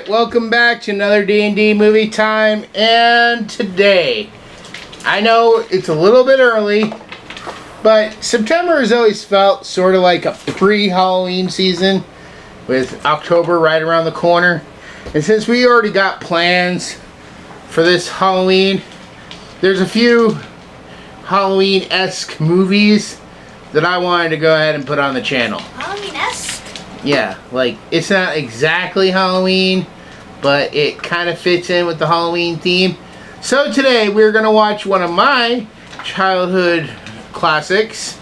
Alright, welcome back to another D&D Movie Time, and today, I know it's a little bit early, but September has always felt sort of like a pre-Halloween season, with October right around the corner. And since we already got plans for this Halloween, there's a few Halloween-esque movies that I wanted to go ahead and put on the channel. Halloween-esque? Yeah, like, it's not exactly Halloween, but it kind of fits in with the Halloween theme. So today, we're going to watch one of my childhood classics,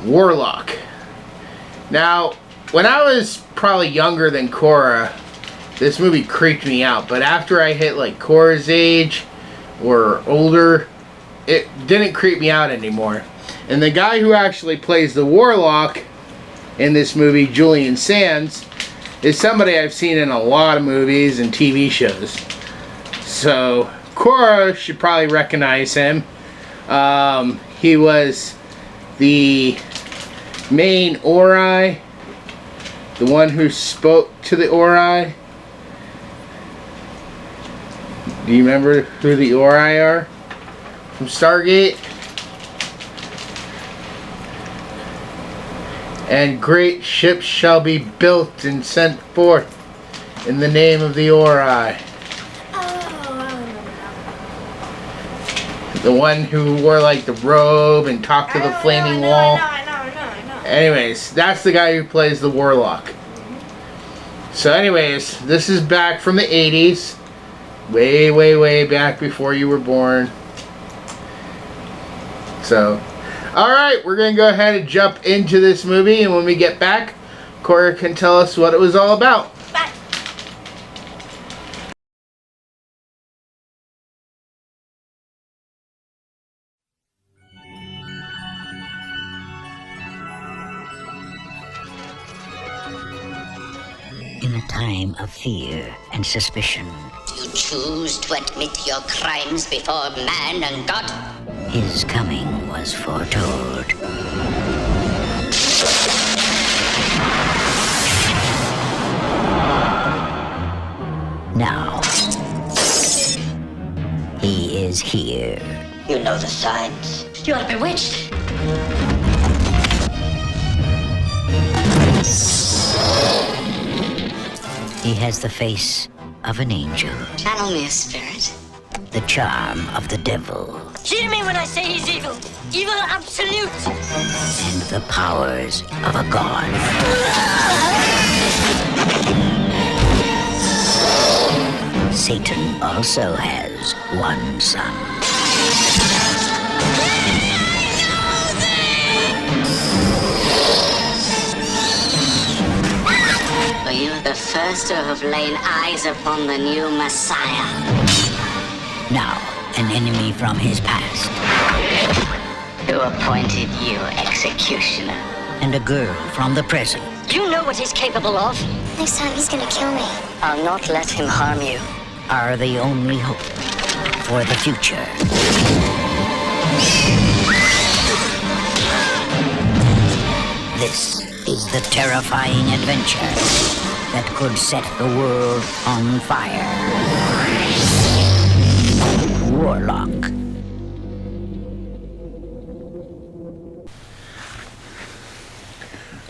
Warlock. Now, when I was probably younger than Cora, this movie creeped me out. But after I hit, like, Cora's age, or older, it didn't creep me out anymore. And the guy who actually plays the Warlock in this movie, Julian Sands, is somebody I've seen in a lot of movies and TV shows. So, Cora should probably recognize him. He was the main Ori, the one who spoke to the Ori. Do you remember who the Ori are from Stargate? And great ships shall be built and sent forth in the name of the Ori. Oh, I remember that. The one who wore like the robe and talked to the flaming wall. I know. Anyways, that's the guy who plays the Warlock. So anyways, this is back from the 80s. Way back before you were born. So, alright, we're going to go ahead and jump into this movie, and when we get back, Cora can tell us what it was all about. Bye. In a time of fear and suspicion, You choose to admit your crimes before man and God? his coming was foretold. Now, he is here. You know the signs. You are bewitched. He has the face of an angel, Channel me a spirit. the charm of the devil, Hear me when I say he's evil. Evil absolute. and the powers of a god. Satan also has one son. For you are the first to have laid eyes upon the new Messiah. Now, an enemy from his past, Who appointed you executioner? and a girl from the present. Do you know what he's capable of? Next time, he's gonna kill me. I'll not let him harm you. Are the only hope for the future. This is the terrifying adventure that could set the world on fire. Warlock.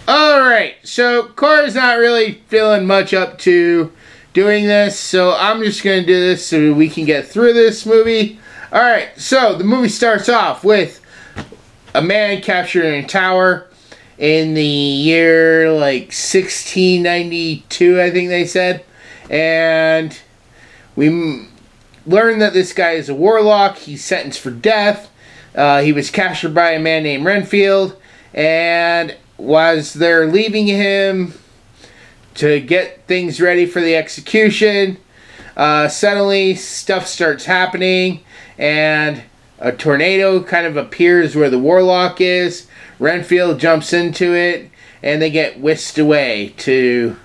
Alright, so Cora's not really feeling much up to doing this, so I'm just going to do this so we can get through this movie. Alright, so the movie starts off with a man captured in a tower in the year like 1692, I think they said. And we learn that this guy is a warlock. He's sentenced for death. He was captured by a man named Renfield, and was they're leaving him to get things ready for the execution, suddenly stuff starts happening, and a tornado kind of appears where the Warlock is. Renfield jumps into it, and they get whisked away to,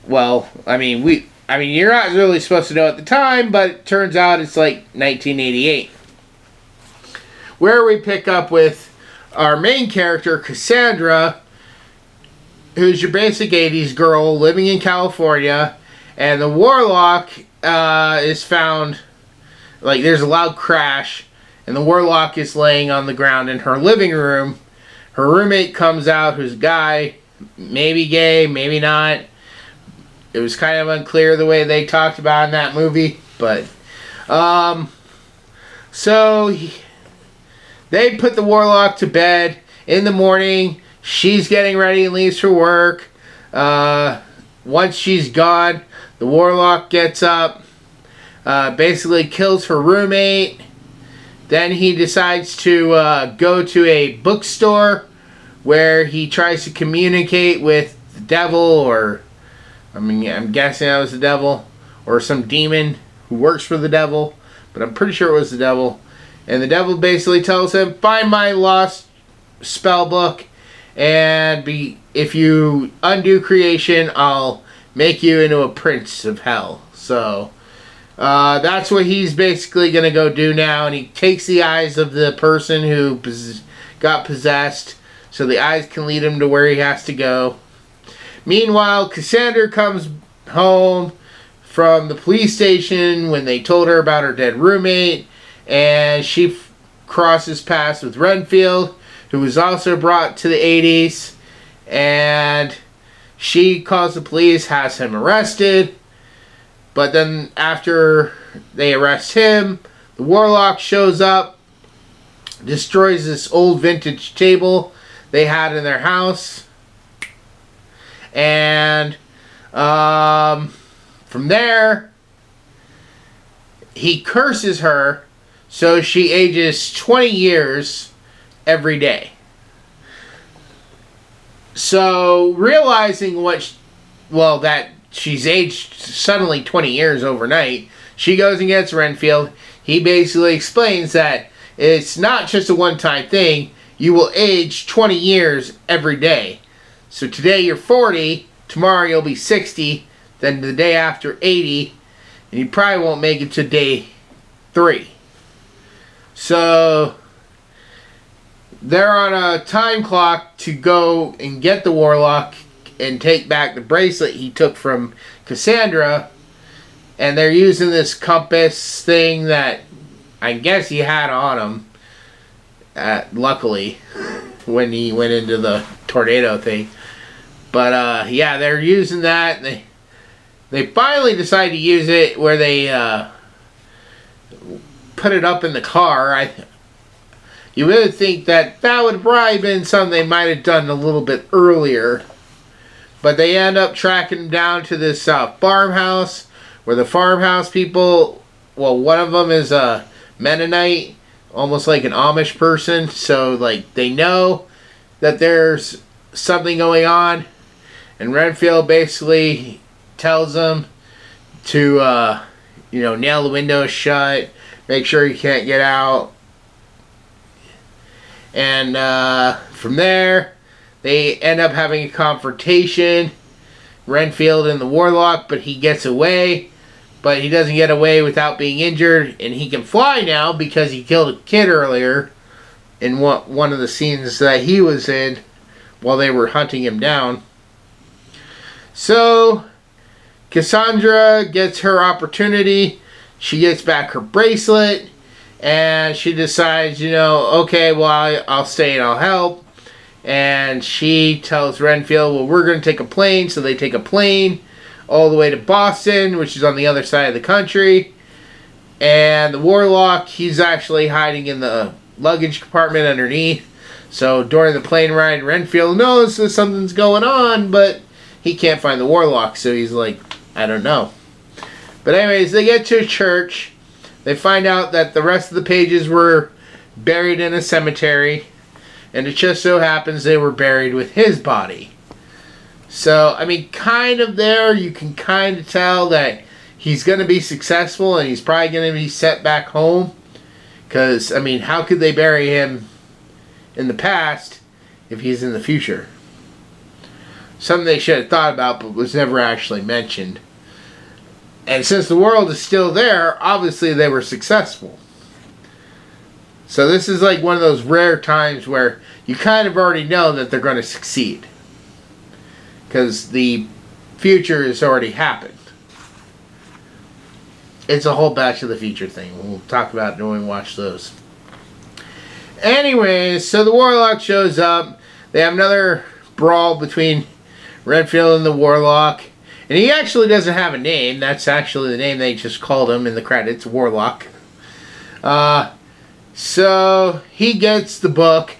well, I mean, you're not really supposed to know at the time, but it turns out it's like 1988. Where we pick up with our main character, Cassandra, who's your basic 80s girl living in California, And the Warlock is found, like, there's a loud crash, and the Warlock is laying on the ground in her living room. Her roommate comes out, who's a guy, maybe gay, maybe not. It was kind of unclear the way they talked about in that movie, but they put the Warlock to bed. In the morning, she's getting ready and leaves for work. Once she's gone, the Warlock gets up, basically kills her roommate. Then he decides to go to a bookstore where he tries to communicate with the devil, or I'm guessing that was the devil, or some demon who works for the devil, but I'm pretty sure it was the devil. And the devil basically tells him, find my lost spell book, and if you undo creation, I'll make you into a prince of hell. So that's what he's basically going to go do now, and he takes the eyes of the person who got possessed, so the eyes can lead him to where he has to go. Meanwhile, Cassandra comes home from the police station when they told her about her dead roommate, and she crosses paths with Renfield, who was also brought to the 80s, and she calls the police, has him arrested. But then after they arrest him, the Warlock shows up, destroys this old vintage table they had in their house, and from there he curses her so she ages 20 years every day. So realizing that she's aged suddenly 20 years overnight, she goes and gets Renfield. He basically explains that it's not just a one-time thing. You will age 20 years every day. So today you're 40, tomorrow you'll be 60, then the day after 80, and you probably won't make it to day 3. So they're on a time clock to go and get the Warlock and take back the bracelet he took from Cassandra, and they're using this compass thing that I guess he had on him, luckily, when he went into the tornado thing. But yeah, they're using that. They finally decide to use it where they put it up in the car. You would think that would have probably been something they might have done a little bit earlier. But they end up tracking him down to this farmhouse, where the farmhouse people, well, one of them is a Mennonite, almost like an Amish person. So, like, they know that there's something going on. And Renfield basically tells them to, nail the windows shut, make sure he can't get out. And from there, they end up having a confrontation, Renfield and the Warlock, but he gets away. But he doesn't get away without being injured, and he can fly now because he killed a kid earlier in one of the scenes that he was in while they were hunting him down. So Cassandra gets her opportunity. She gets back her bracelet, and she decides, okay, well, I'll stay and I'll help. And she tells Renfield, well, we're going to take a plane. So they take a plane all the way to Boston, which is on the other side of the country. And the Warlock, he's actually hiding in the luggage compartment underneath. So during the plane ride, Renfield knows that something's going on, but he can't find the Warlock. So he's like, I don't know. But anyways, they get to a church. They find out that the rest of the pages were buried in a cemetery. And it just so happens they were buried with his body. So, kind of there, you can kind of tell that he's going to be successful and he's probably going to be sent back home. Because, how could they bury him in the past if he's in the future? Something they should have thought about but was never actually mentioned. And since the world is still there, obviously they were successful. So this is like one of those rare times where you kind of already know that they're going to succeed. Because the future has already happened. it's a whole Back to the Future thing. We'll talk about it when we watch those. Anyways, so the Warlock shows up. They have another brawl between Renfield and the Warlock. And he actually doesn't have a name. That's actually the name they just called him in the credits, Warlock. So he gets the book.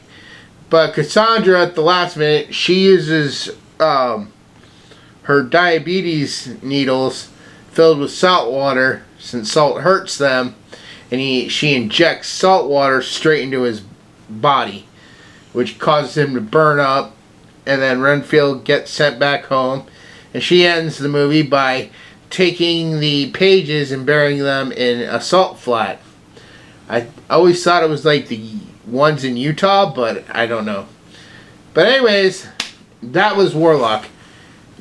But Cassandra, at the last minute, she uses her diabetes needles filled with salt water, since salt hurts them, and she injects salt water straight into his body, which causes him to burn up, and then Renfield gets sent back home, and she ends the movie by taking the pages and burying them in a salt flat. I always thought it was like the ones in Utah, but I don't know. But anyways, that was Warlock.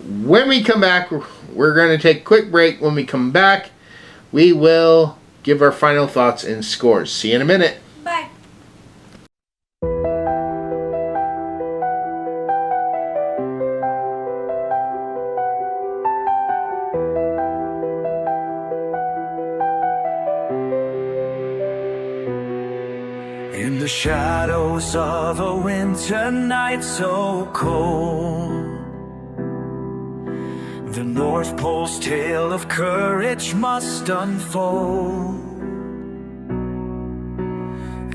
When we come back, we're going to take a quick break. When we come back, we will give our final thoughts and scores. See you in a minute. Bye. In the shadows of a winter night so cold, the North Pole's tale of courage must unfold.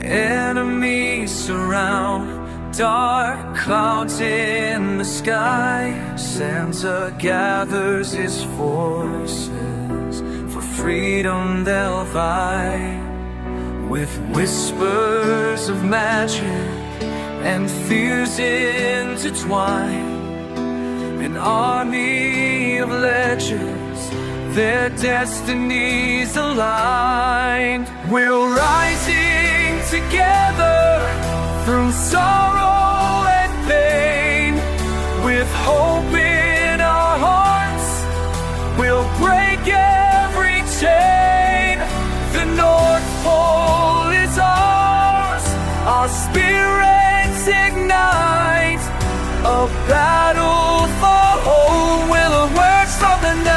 Enemies surround, dark clouds in the sky. Santa gathers his forces, for freedom they'll vie. With whispers of magic and fears intertwined, an army of legends, their destinies aligned. We're rising together through sorrow and pain. With hope in our hearts, we'll break every chain. The North Pole is ours, our spirits ignite. A battle for hope will emerge from the night.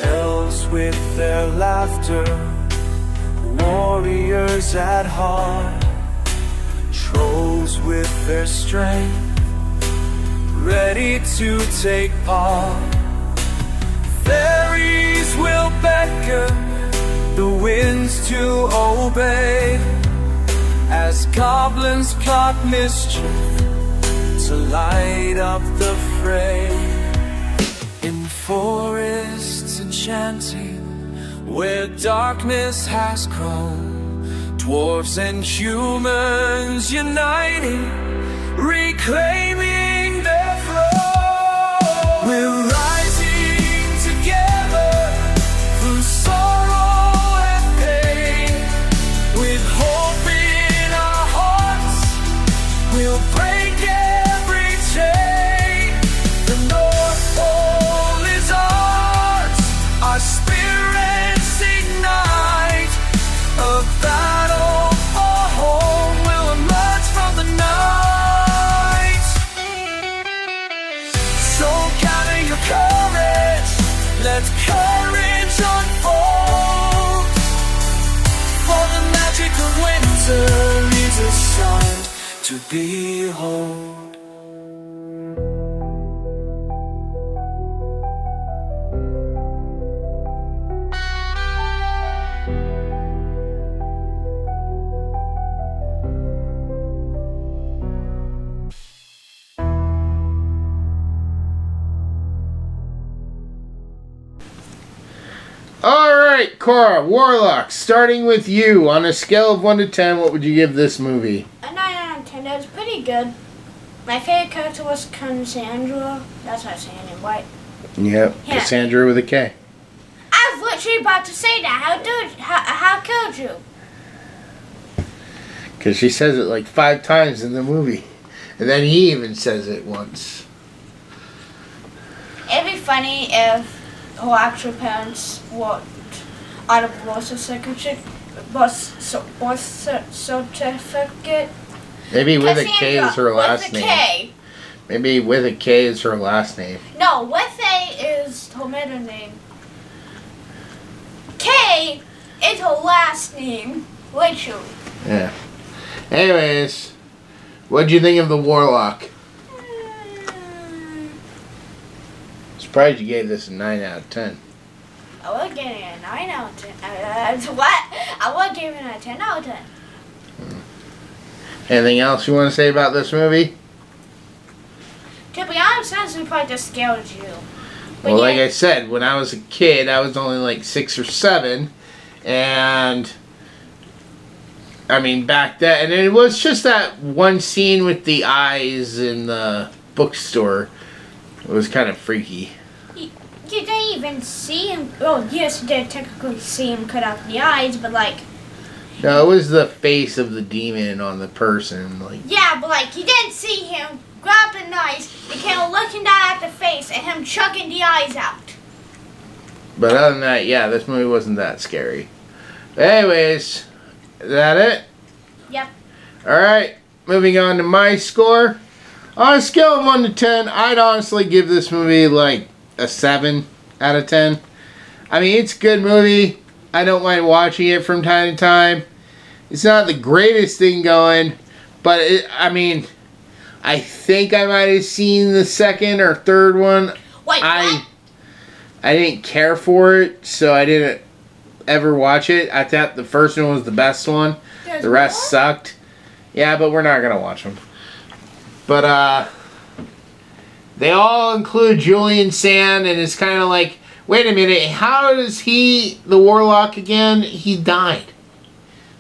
Elves with their laughter, warriors at heart, trolls with their strength, ready to take part. Fairies will beckon the winds to obey, as goblins plot mischief to light up the fray. In forests enchanting, where darkness has grown, dwarves and humans uniting, reclaiming their throne. We're rising together through sorrow and pain. With hope in our hearts, we'll break every chain. The North Pole is ours, our spirits ignite. A battle for home will emerge from the night. So gather your courage, let courage unfold. For the magic of winter is a sight to behold. Alright, Cora, Warlock, starting with you. On a scale of 1 to 10, what would you give this movie? A 9 out of 10. That was pretty good. My favorite character was Cassandra. That's how I say her name, right? Yep, Yeah. Cassandra with a K. I was literally about to say that. How could you? Because she says it like 5 times in the movie. And then he even says it once. It'd be funny if her actual parents worked out of birth certificate. Maybe with a K is her last with a name. K. Maybe with a K is her last name. No, with A is her middle name. K is her last name. Literally. Yeah. Anyways, what'd you think of the Warlock? Surprised you gave this a 9 out of 10. I would give it a 9 out of 10. What? I would give it a 10 out of 10. Anything else you want to say about this movie? To be honest, that's probably just scared you. But Well, like I said, when I was a kid, I was only like 6 or 7. And, I mean, back then, and it was just that one scene with the eyes in the bookstore. It was kind of freaky. You didn't even see him. Oh, yes, you did technically see him cut out the eyes, but like. No, it was the face of the demon on the person. Like. Yeah, but like, you didn't see him grab the knife, the camera looking down at the face, and him chucking the eyes out. But other than that, yeah, this movie wasn't that scary. But anyways, is that it? Yep. Alright, moving on to my score. On a scale of 1 to 10, I'd honestly give this movie like a 7 out of 10. I mean, it's a good movie. I don't mind watching it from time to time. It's not the greatest thing going, but I mean, I think I might have seen the second or third one. Wait, what? I didn't care for it, so I didn't ever watch it. I thought the first one was the best one. There's The rest more? sucked. Yeah, but we're not gonna watch them. But they all include Julian Sands, and it's kind of like, wait a minute, how is he the Warlock again? He died.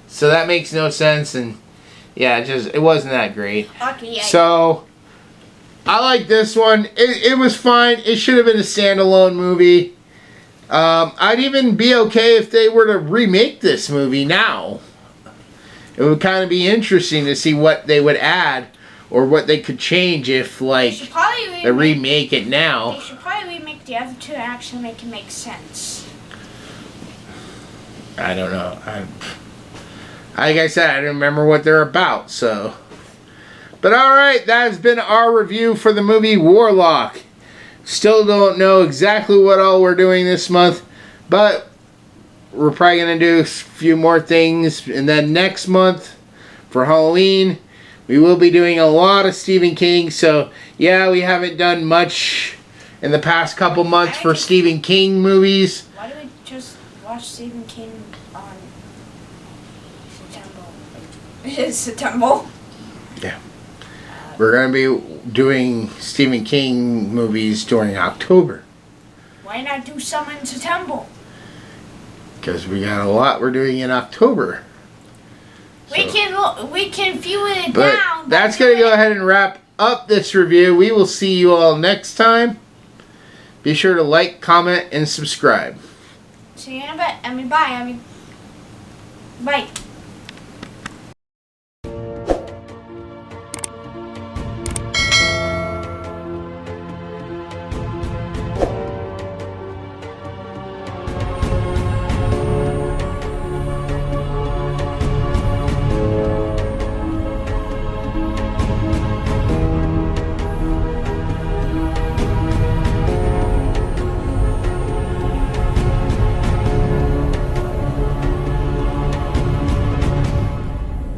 So that makes no sense, and yeah, it wasn't that great. Okay, yeah. So I like this one. It was fine. It should have been a standalone movie. I'd even be okay if they were to remake this movie now. It would kind of be interesting to see what they would add or what they could change if, like, They should probably they remake it now. They should probably remake the other two and actually make it make sense. I don't know. Like I said, I don't remember what they're about, so. But alright, that has been our review for the movie Warlock. Still don't know exactly what all we're doing this month, but we're probably going to do a few more things. And then next month, for Halloween, we will be doing a lot of Stephen King. So, yeah, we haven't done much in the past couple months for Stephen King movies. Why do we just watch Stephen King on September? September? Yeah. We're going to be doing Stephen King movies during October. Why not do some in September? Because we got a lot we're doing in October. We can view it But now. that's going to go ahead and wrap up this review. We will see you all next time. Be sure to like, comment, and subscribe. See you in a bit. Bye. Bye.